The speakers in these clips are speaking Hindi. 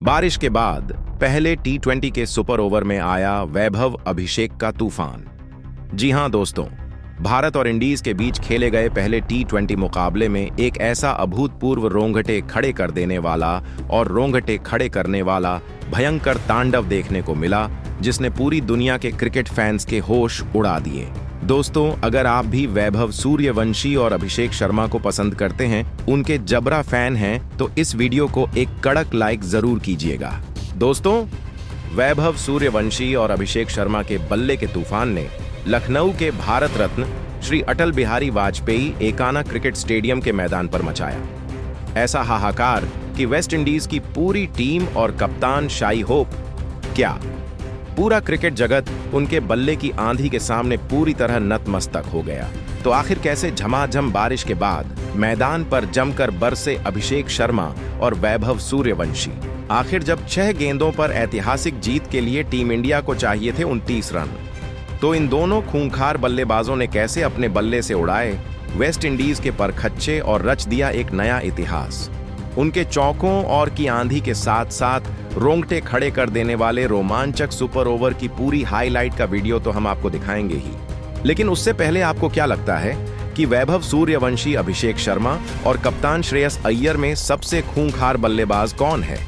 बारिश के बाद पहले टी20 के सुपर ओवर में आया वैभव अभिषेक का तूफान। जी हां दोस्तों, भारत और इंडीज के बीच खेले गए पहले टी20 मुकाबले में एक ऐसा अभूतपूर्व रोंगटे खड़े कर देने वाला और रोंगटे खड़े करने वाला भयंकर तांडव देखने को मिला, जिसने पूरी दुनिया के क्रिकेट फैंस के होश उड़ा दिए। दोस्तों, अगर आप भी वैभव सूर्यवंशी और अभिषेक शर्मा को पसंद करते हैं, उनके जबरा फैन हैं, तो इस वीडियो को एक कड़क लाइक जरूर कीजिएगा। दोस्तों, वैभव सूर्यवंशी और अभिषेक शर्मा के बल्ले के तूफान ने लखनऊ के भारत रत्न श्री अटल बिहारी वाजपेयी एकाना क्रिकेट स्टेडियम के मैदान पर मचाया ऐसा हाहाकार कि वेस्ट इंडीज की पूरी टीम और कप्तान शाई होप, क्या पूरा क्रिकेट जगत उनके बल्ले की आंधी के सामने पूरी तरह नतमस्तक हो गया। तो आखिर कैसे झमाझम बारिश के बाद मैदान पर जमकर बरसे अभिषेक शर्मा और वैभव सूर्यवंशी। आखिर जब 6 गेंदों पर ऐतिहासिक जीत के लिए टीम इंडिया को चाहिए थे 29 रन, तो इन दोनों खूंखार बल्लेबाजों ने कैसे अपने बल्ले से उड़ाए वेस्ट इंडीज के परखच्चे और रच दिया एक नया इतिहास। उनके चौकों और की आंधी के साथ साथ रोंगटे खड़े कर देने वाले रोमांचक सुपर ओवर की पूरी हाईलाइट का वीडियो तो हम आपको दिखाएंगे ही, लेकिन उससे पहले आपको क्या लगता है कि वैभव सूर्यवंशी, अभिषेक शर्मा और कप्तान श्रेयस अय्यर में सबसे खूंखार बल्लेबाज कौन है?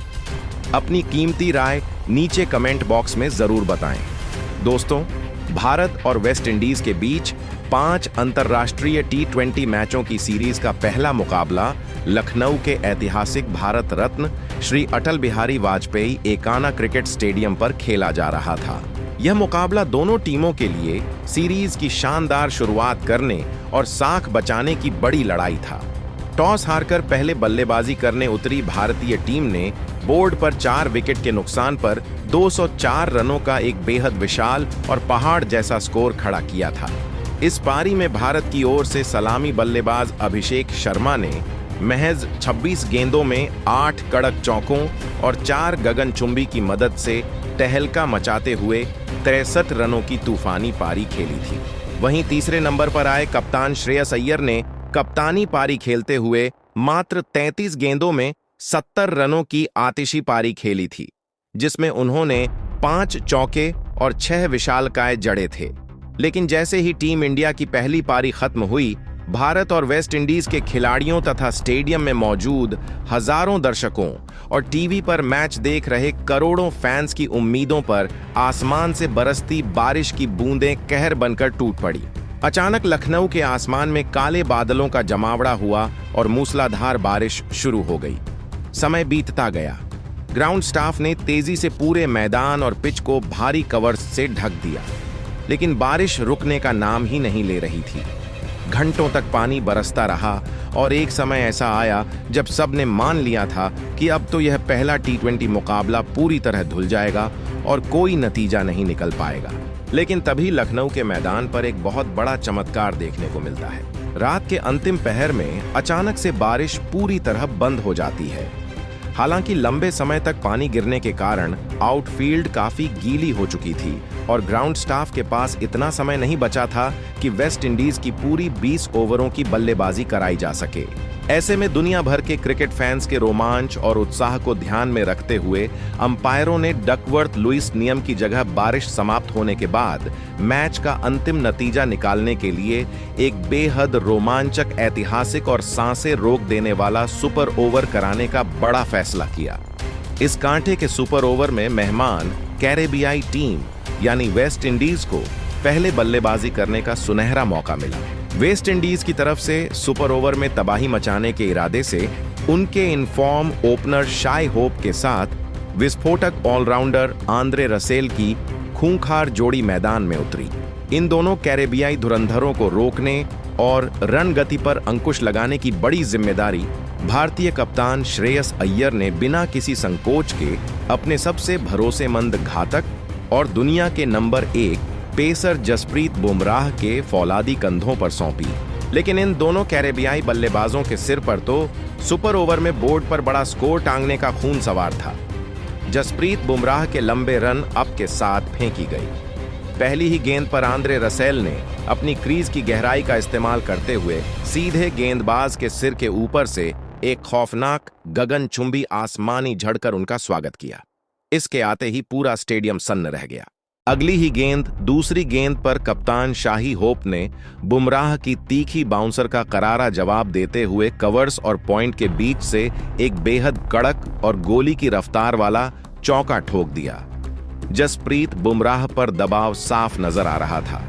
अपनी कीमती राय नीचे कमेंट बॉक्स में जरूर बताएं। दोस्तों, भारत और वेस्ट इंडीज के बीच 5 अंतर्राष्ट्रीय टी20 मैचों की सीरीज का पहला मुकाबला लखनऊ के ऐतिहासिक भारत रत्न श्री अटल बिहारी वाजपेयी एकाना क्रिकेट स्टेडियम पर खेला जा रहा था। यह मुकाबला दोनों टीमों के लिए सीरीज की शानदार शुरुआत करने और साख बचाने की बड़ी लड़ाई था। टॉस हारकर पहले बल्लेबाजी करने उतरी भारतीय टीम ने बोर्ड पर 4 विकेट के नुकसान पर 204 रनों का एक बेहद विशाल और पहाड़ जैसा स्कोर खड़ा किया था। इस पारी में भारत की ओर से सलामी बल्लेबाज अभिषेक शर्मा ने महज 26 गेंदों में 8 कड़क चौकों और 4 गगनचुंबी की मदद से तहलका मचाते हुए 63 रनों की तूफानी पारी खेली थी। वहीं तीसरे नंबर पर आए कप्तान श्रेयस अय्यर ने कप्तानी पारी खेलते हुए मात्र 33 गेंदों में 70 रनों की आतिशी पारी खेली थी, जिसमें उन्होंने 5 चौके और 6 विशालकाय जड़े थे। लेकिन जैसे ही टीम इंडिया की पहली पारी खत्म हुई, भारत और वेस्ट इंडीज के खिलाड़ियों तथा स्टेडियम में मौजूद हजारों दर्शकों और टीवी पर मैच देख रहे करोड़ों फैंस की उम्मीदों पर आसमान से बरसती बारिश की बूंदें कहर बनकर टूट पड़ी। अचानक लखनऊ के आसमान में काले बादलों का जमावड़ा हुआ और मूसलाधार बारिश शुरू हो गई। समय बीतता गया। ग्राउंड स्टाफ ने तेजी से पूरे मैदान और पिच को भारी कवर्स से ढक दिया, लेकिन बारिश रुकने का नाम ही नहीं ले रही थी। घंटों तक पानी बरसता रहा और एक समय ऐसा आया जब सबने मान लिया था कि अब तो यह पहला टी20 मुकाबला पूरी तरह धुल जाएगा और कोई नतीजा नहीं निकल पाएगा। लेकिन तभी लखनऊ के मैदान पर एक बहुत बड़ा चमत्कार देखने को मिलता है। रात के अंतिम पहर में अचानक से बारिश पूरी तरह बंद हो जाती है। हालांकि लंबे समय तक पानी गिरने के कारण आउटफील्ड काफी गीली हो चुकी थी और ग्राउंड स्टाफ के पास इतना समय नहीं बचा था कि वेस्ट इंडीज की पूरी 20 ओवरों की बल्लेबाजी कराई जा सके। ऐसे में दुनिया भर के क्रिकेट फैंस के रोमांच और उत्साह को ध्यान में रखते हुए अंपायरों ने डकवर्थ लुईस नियम की जगह बारिश समाप्त होने के बाद मैच का अंतिम नतीजा निकालने के लिए एक बेहद रोमांचक, ऐतिहासिक और सांसें रोक देने वाला सुपर ओवर कराने का बड़ा फैसला किया। इस कांटे के सुपर ओवर में मेहमान कैरेबियाई टीम यानी वेस्ट इंडीज को पहले बल्लेबाजी करने का सुनहरा मौका मिला। वेस्ट इंडीज की तरफ से सुपर ओवर में तबाही मचाने के इरादे से उनके इनफॉर्म ओपनर शाई होप के साथ विस्फोटक ऑलराउंडर आंद्रे रसेल की खूंखार जोड़ी मैदान में उतरी। इन दोनों कैरेबियाई धुरंधरों को रोकने और रन गति पर अंकुश लगाने की बड़ी जिम्मेदारी भारतीय कप्तान श्रेयस अय्यर ने बिना किसी संकोच के अपने सबसे भरोसेमंद घातक और दुनिया के नंबर 1 पेसर जसप्रीत बुमराह के फौलादी कंधों पर सौंपी। लेकिन इन दोनों कैरेबियाई बल्लेबाजों के सिर पर तो सुपर ओवर में बोर्ड पर बड़ा स्कोर टांगने का खून सवार था। जसप्रीत बुमराह के लंबे रन अप के साथ फेंकी गई। पहली ही गेंद पर आंद्रे रसेल ने अपनी क्रीज की गहराई का इस्तेमाल करते हुए सीधे गेंदबाज के सिर के ऊपर से एक खौफनाक गगनचुंबी आसमानी झड़कर उनका स्वागत किया। इसके आते ही पूरा स्टेडियम सन्न रह गया। अगली ही गेंद, दूसरी गेंद पर कप्तान शाही होप ने बुमराह की तीखी बाउंसर का करारा जवाब देते हुए कवर्स और पॉइंट के बीच से एक बेहद कड़क और गोली की रफ्तार वाला चौका ठोक दिया। जसप्रीत बुमराह पर दबाव साफ नजर आ रहा था।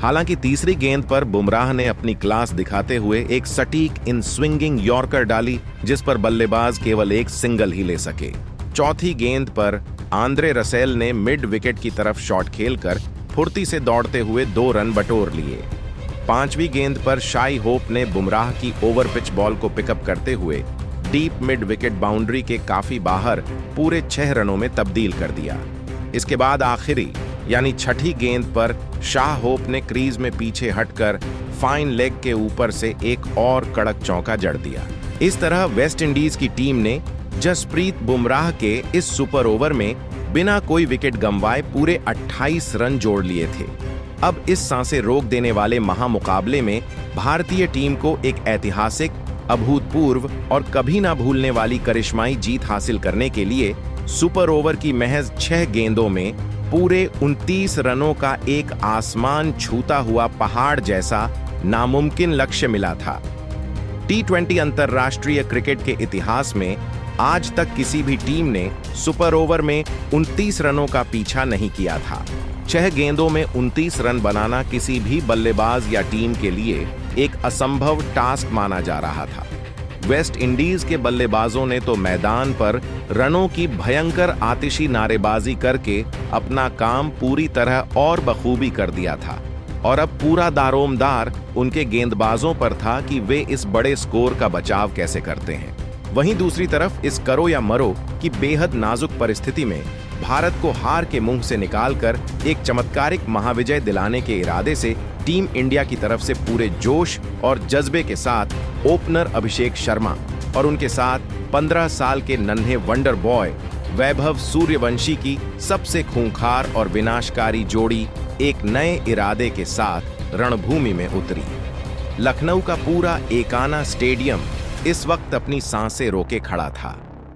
हालांकि तीसरी गेंद पर बुमराह ने अपनी क्लास दिखाते हुए एक सटीक इन स्विंगिंग यॉर्कर डाली, जिस पर बल्लेबाज केवल एक सिंगल ही ले सके। चौथी गेंद पर आंद्रे रसेल ने मिड विकेट की तरफ शॉट खेलकर फुर्ती से दौड़ते हुए 2 रन बटोर लिए। पांचवी गेंद पर शाई होप ने बुमराह की ओवर पिच बॉल को पिकअप करते हुए डीप मिड विकेट बाउंड्री के काफी बाहर पूरे 6 रनों में तब्दील कर दिया। इसके बाद आखिरी यानी छठी गेंद पर शाह होप ने क्रीज में पीछे हटकर फाइन लेग के ऊपर से एक और कड़क चौका जड़ दिया। इस तरह वेस्ट इंडीज की टीम ने जसप्रीत बुमराह के इस सुपर ओवर में बिना कोई विकेट गंवाए पूरे 28 रन जोड़ लिए थे। अब इस सांसें रोक देने वाले महामुकाबले में भारतीय टीम को एक ऐतिहासिक, अभूतपूर्व और कभी ना भूलने वाली करिश्माई जीत हासिल करने के लिए सुपर ओवर की महज 6 गेंदों में पूरे 29 रनों का एक आसमान छूता हुआ पहाड़ जैसा नामुमकिन लक्ष्य मिला था। T20 अंतर्राष्ट्रीय क्रिकेट के इतिहास में आज तक किसी भी टीम ने सुपर ओवर में 29 रनों का पीछा नहीं किया था। 6 गेंदों में 29 रन बनाना किसी भी बल्लेबाज या टीम के लिए एक असंभव टास्क माना जा रहा था। वेस्ट इंडीज के बल्लेबाजों ने तो मैदान पर रनों की भयंकर आतिशी नारेबाजी करके अपना काम पूरी तरह और बखूबी कर दिया था, और अब पूरा दारोमदार उनके गेंदबाजों पर था कि वे इस बड़े स्कोर का बचाव कैसे करते हैं। वहीं दूसरी तरफ इस करो या मरो की बेहद नाजुक परिस्थिति में भारत को हार के मुंह से निकालकर एक चमत्कारिक महाविजय दिलाने के इरादे से टीम इंडिया की तरफ से पूरे जोश और जज्बे के साथ ओपनर अभिषेक शर्मा और उनके साथ 15 साल के नन्हे वंडर बॉय वैभव सूर्यवंशी की सबसे खूंखार और विनाशकारी जोड़ी एक नए इरादे के साथ रणभूमि में उतरी। लखनऊ का पूरा एकाना स्टेडियम इस वक्त अपनी सांसें रोके खड़ा था,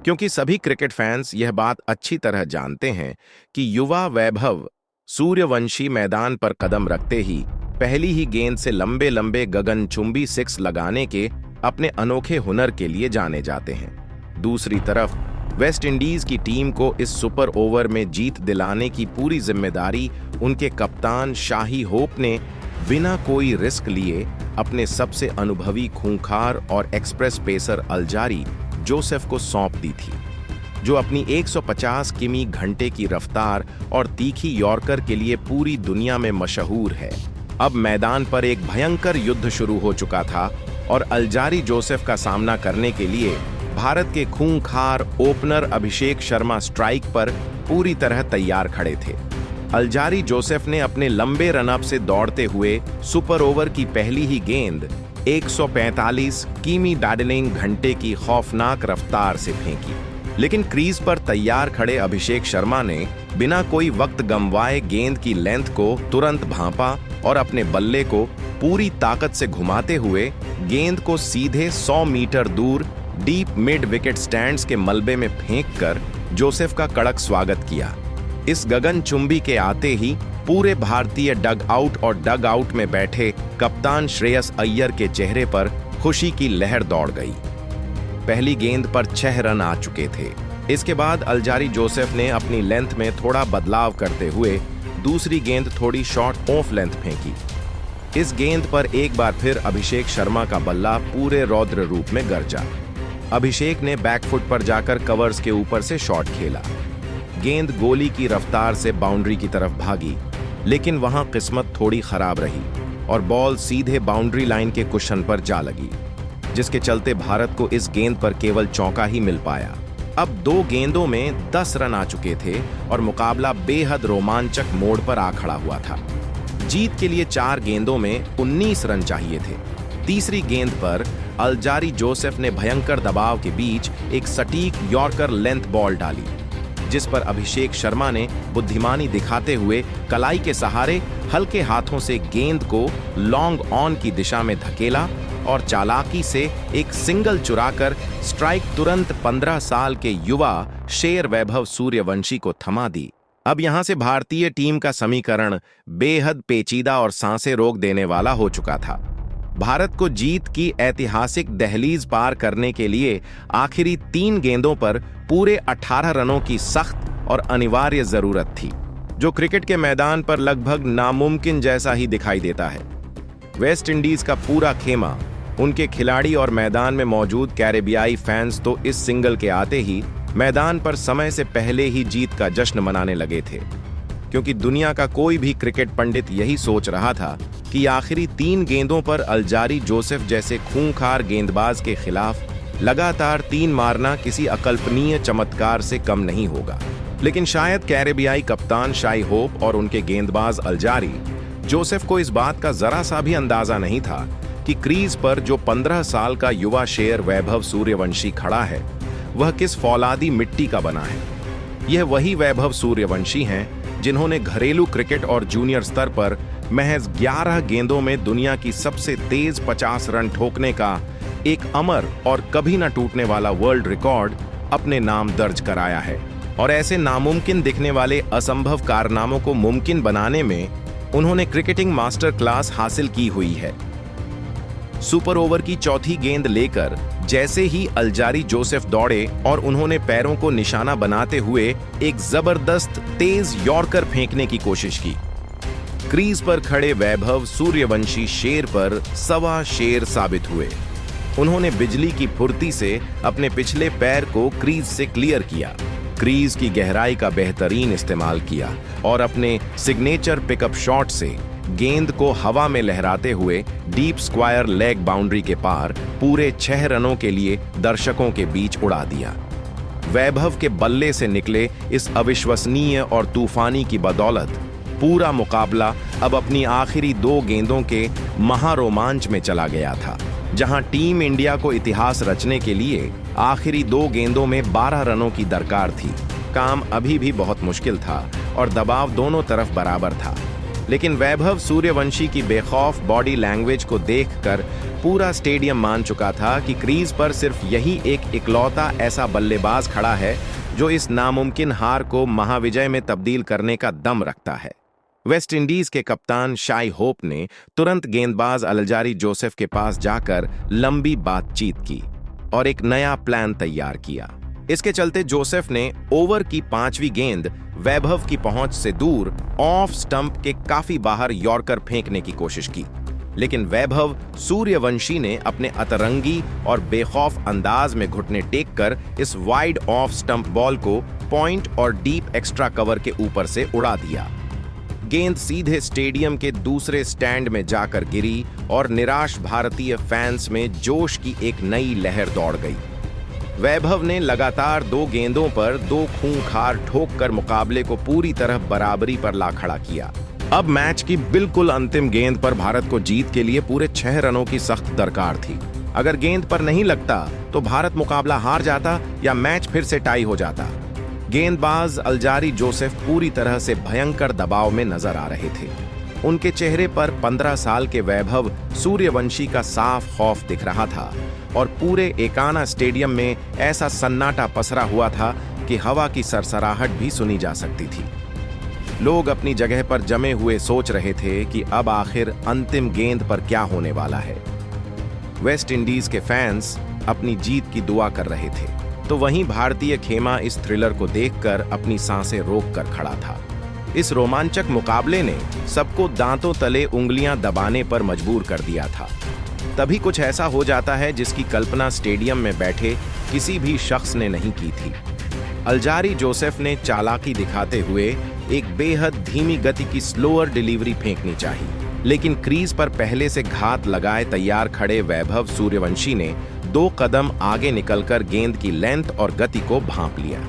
क्योंकि सभी क्रिकेट फैंस यह बात अच्छी तरह जानते हैं कि युवा वैभव सूर्यवंशी मैदान पर कदम रखते ही पहली ही गेंद से लंबे लंबे गगनचुंबी 6 लगाने के अपने अनोखे हुनर के लिए जाने जाते हैं। दूसरी तरफ वेस्ट इंडीज की टीम को इस सुपर ओवर में जीत दिलाने की पूरी जिम्मेदारी उनके कप्तान शाही होप ने बिना कोई रिस्क लिए अपने सबसे अनुभवी खूंखार और एक्सप्रेस पेसर अल्जारी जोसेफ को सौंप दी थी, जो अपनी 150 किमी घंटे की रफ्तार और तीखी यॉर्कर के लिए पूरी दुनिया में मशहूर है। अब मैदान पर एक भयंकर युद्ध शुरू हो चुका था और अल्जारी जोसेफ का सामना करने के लिए भारत के खूंखार ओपनर अभिषेक शर्मा स्ट्राइक पर पूरी तरह तैयार खड़े थे। अल्जारी जोसेफ ने अपने लंबे रनअप से दौड़ते हुए सुपर ओवर की पहली ही गेंद 145 किमी बैडलिंग घंटे की खौफनाक रफ्तार से फेंकी, लेकिन क्रीज पर तैयार खड़े अभिषेक शर्मा ने बिना कोई वक्त गंवाए गेंद की लेंथ को तुरंत भांपा और अपने बल्ले को पूरी ताकत से घुमाते हुए गेंद को सीधे 100 मीटर दूर डीप मिड विकेट स्टैंड्स के मलबे में फेंककर जोसेफ का कड़क स्वागत किया। इस गगनचुंबी के आते ही पूरे भारतीय डग आउट और डग आउट में बैठे कप्तान श्रेयस अय्यर के चेहरे पर खुशी की लहर दौड़ गई। पहली गेंद पर 6 रन आ चुके थे। इसके बाद अल्जारी जोसेफ ने अपनी लेंथ में थोड़ा बदलाव करते हुए दूसरी गेंद थोड़ी शॉर्ट ऑफ लेंथ फेंकी। इस गेंद पर एक बार फिर अभिषेक शर्मा का बल्ला पूरे रौद्र रूप में गरजा। अभिषेक ने बैकफुट पर जाकर कवर्स के ऊपर से शॉट खेला। गेंद गोली की रफ्तार से बाउंड्री की तरफ भागी, लेकिन वहां किस्मत थोड़ी खराब रही और बॉल सीधे बाउंड्री लाइन के कुशन पर जा लगी, जिसके चलते भारत को इस गेंद पर केवल चौका ही मिल पाया। अब 2 गेंदों में 10 रन आ चुके थे और मुकाबला बेहद रोमांचक मोड़ पर आ खड़ा हुआ था। जीत के लिए 4 गेंदों में 19 रन चाहिए थे। तीसरी गेंद पर अल्जारी जोसेफ ने भयंकर दबाव के बीच एक सटीक यॉर्कर लेंथ बॉल डाली, जिस पर अभिषेक शर्मा ने बुद्धिमानी दिखाते हुए कलाई के सहारे हल्के हाथों से गेंद को लॉन्ग ऑन की दिशा में धकेला और चालाकी से एक सिंगल चुराकर स्ट्राइक तुरंत 15 साल के युवा शेर वैभव सूर्यवंशी को थमा दी। अब यहां से भारतीय टीम का समीकरण बेहद पेचीदा और सांसें रोक देने वाला हो चुका था। भारत को जीत की ऐतिहासिक दहलीज पार करने के लिए आखिरी 3 गेंदों पर पूरे 18 रनों की सख्त और अनिवार्य जरूरत थी, जो क्रिकेट के मैदान पर लगभग नामुमकिन जैसा ही दिखाई देता है। वेस्ट इंडीज का पूरा खेमा, उनके खिलाड़ी और मैदान में मौजूद कैरेबियाई फैंस तो इस सिंगल के आते ही मैदान पर समय से पहले ही जीत का जश्न मनाने लगे थे, क्योंकि दुनिया का कोई भी क्रिकेट पंडित यही सोच रहा था कि आखिरी 3 गेंदों पर अल्जारी जोसेफ जैसे खूंखार गेंदबाज के खिलाफ लगातार 3 मारना किसी अकल्पनीय चमत्कार से कम नहीं होगा। लेकिन शायद कैरेबियाई कप्तान शाई होप और उनके गेंदबाज अल्जारी जोसेफ को इस बात का जरा सा भी अंदाजा नहीं था कि क्रीज पर जो 15 साल का युवा शेर वैभव सूर्यवंशी खड़ा है वह किस फौलादी मिट्टी का बना है। यह वही वैभव सूर्यवंशी हैं जिन्होंने घरेलू क्रिकेट और जूनियर स्तर पर महज 11 गेंदों में दुनिया की सबसे तेज 50 रन ठोकने का एक अमर और कभी न टूटने वाला वर्ल्ड रिकॉर्ड अपने नाम दर्ज कराया है। और ऐसे नामुमकिन दिखने वाले असंभव कारनामों को मुमकिन बनाने में उन्होंने क्रिकेटिंग मास्टर क्लास हासिल की हुई है। सुपर ओवर की चौथी गेंद लेकर जैसे ही अल्जारी जोसेफ दौड़े और उन्होंने पैरों को निशाना बनाते हुए एक जबरदस्त तेज यॉर्कर फेंकने की कोशिश की, क्रीज पर खड़े वैभव सूर्यवंशी शेर पर सवा शेर साबित हुए। उन्होंने बिजली की फुर्ती से अपने पिछले पैर को क्रीज से क्लियर किया, क्रीज की गहराई का बेहतरीन इस्तेमाल किया और अपने सिग्नेचर पिकअप शॉट से गेंद को हवा में लहराते हुए डीप स्क्वायर लेग बाउंड्री के पार पूरे 6 रनों के लिए दर्शकों के बीच उड़ा दिया। वैभव के बल्ले से निकले इस अविश्वसनीय और तूफानी की बदौलत पूरा मुकाबला अब अपनी आखिरी 2 गेंदों के महारोमांच में चला गया था, जहां टीम इंडिया को इतिहास रचने के लिए आखिरी 2 गेंदों में 12 रनों की दरकार थी। काम अभी भी बहुत मुश्किल था और दबाव दोनों तरफ बराबर था, लेकिन वैभव सूर्यवंशी की बेखौफ बॉडी लैंग्वेज को देखकर पूरा स्टेडियम मान चुका था कि क्रीज पर सिर्फ यही एक इकलौता ऐसा बल्लेबाज खड़ा है जो इस नामुमकिन हार को महाविजय में तब्दील करने का दम रखता है। वेस्ट इंडीज के कप्तान शाई होप ने तुरंत गेंदबाज अल्जारी जोसेफ के पास जाकर लंबी बातचीत की और एक नया प्लान तैयार किया। इसके चलते जोसेफ ने ओवर की 5वीं गेंद वैभव की पहुंच से दूर ऑफ स्टंप के काफी बाहर यॉर्कर फेंकने की कोशिश की, लेकिन वैभव सूर्यवंशी ने अपने अतरंगी और बेखौफ अंदाज में घुटने टेककर इस वाइड ऑफ स्टंप बॉल को पॉइंट और डीप एक्स्ट्रा कवर के ऊपर से उड़ा दिया। गेंद सीधे स्टेडियम के दूसरे स्टैंड में जाकर गिरी और निराश भारतीय फैंस में जोश की एक नई लहर दौड़ गई। वैभव ने लगातार 2 गेंदों पर 2 खूंखार ठोककर मुकाबले को पूरी तरह बराबरी पर ला खड़ा किया। अब मैच की बिल्कुल अंतिम गेंद पर भारत को जीत के लिए पूरे 6 रनों की सख्त दरकार थी। अगर गेंद पर नहीं लगता तो भारत मुकाबला हार जाता या मैच फिर से टाई हो जाता। गेंदबाज अल्जारी जोसेफ पूरी तरह से भयंकर दबाव में नजर आ रहे थे। उनके चेहरे पर 15 साल के वैभव सूर्यवंशी का साफ खौफ दिख रहा था और पूरे एकाना स्टेडियम में ऐसा सन्नाटा पसरा हुआ था कि हवा की सरसराहट भी सुनी जा सकती थी। लोग अपनी जगह पर जमे हुए सोच रहे थे कि अब आखिर अंतिम गेंद पर क्या होने वाला है। वेस्ट इंडीज के फैंस अपनी जीत की दुआ कर रहे थे, तो वहीं भारतीय खेमा इस थ्रिलर को देखकर अपनी सांसें रोक कर खड़ा था। इस रोमांचक मुकाबले ने सबको दांतों तले उंगलियां दबाने पर मजबूर कर दिया था। तभी कुछ ऐसा हो जाता है जिसकी कल्पना स्टेडियम में बैठे किसी भी शख्स ने नहीं की थी। अल्जारी जोसेफ ने चालाकी दिखाते हुए एक बेहद धीमी गति की स्लोअर डिलीवरी फेंकनी चाहिए, लेकिन क्रीज पर पहले से घात लगाए तैयार खड़े वैभव सूर्यवंशी ने 2 कदम आगे निकलकर गेंद की लेंथ और गति को भांप लिया।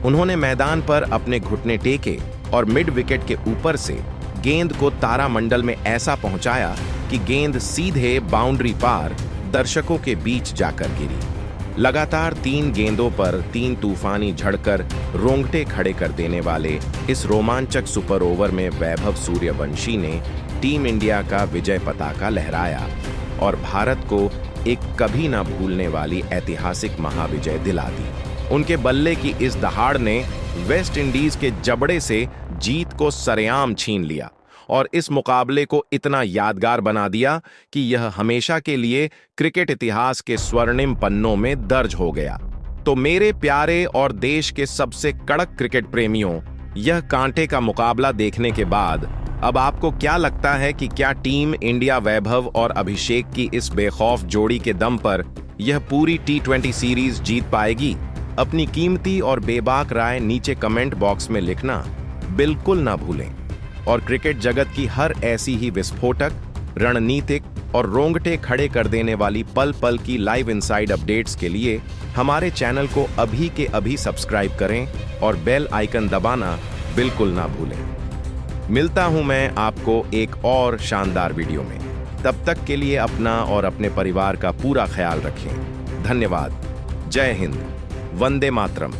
उन्होंने मैदान पर अपने घुटने टेके और मिड विकेट के ऊपर से गेंद को तारामंडल में ऐसा पहुंचाया कि गेंद सीधे बाउंड्री पार दर्शकों के बीच जाकर गिरी। लगातार 3 गेंदों पर 3 तूफानी झड़कर रोंगटे खड़े कर देने वाले इस रोमांचक सुपर ओवर में वैभव सूर्यवंशी ने टीम इंडिया का विजय पताका लहराया और भारत को एक कभी ना भूलने वाली ऐतिहासिक महाविजय दिला दी। उनके बल्ले की इस दहाड़ ने वेस्ट इंडीज के जबड़े से जीत को सरेआम छीन लिया और इस मुकाबले को इतना यादगार बना दिया कि यह हमेशा के लिए क्रिकेट इतिहास के स्वर्णिम पन्नों में दर्ज हो गया। तो मेरे प्यारे और देश के सबसे कड़क क्रिकेट प्रेमियों, यह कांटे का मुकाबला देखने के बाद अब आपको क्या लगता है कि क्या टीम इंडिया वैभव और अभिषेक की इस बेखौफ जोड़ी के दम पर यह पूरी T20 सीरीज जीत पाएगी? अपनी कीमती और बेबाक राय नीचे कमेंट बॉक्स में लिखना बिल्कुल ना भूलें और क्रिकेट जगत की हर ऐसी ही विस्फोटक, रणनीतिक और रोंगटे खड़े कर देने वाली पल पल की लाइव इनसाइड अपडेट्स के लिए हमारे चैनल को अभी के अभी सब्सक्राइब करें और बेल आइकन दबाना बिल्कुल ना भूलें। मिलता हूं मैं आपको एक और शानदार वीडियो में। तब तक के लिए अपना और अपने परिवार का पूरा ख्याल रखें। धन्यवाद। जय हिंद। वंदे मातरम।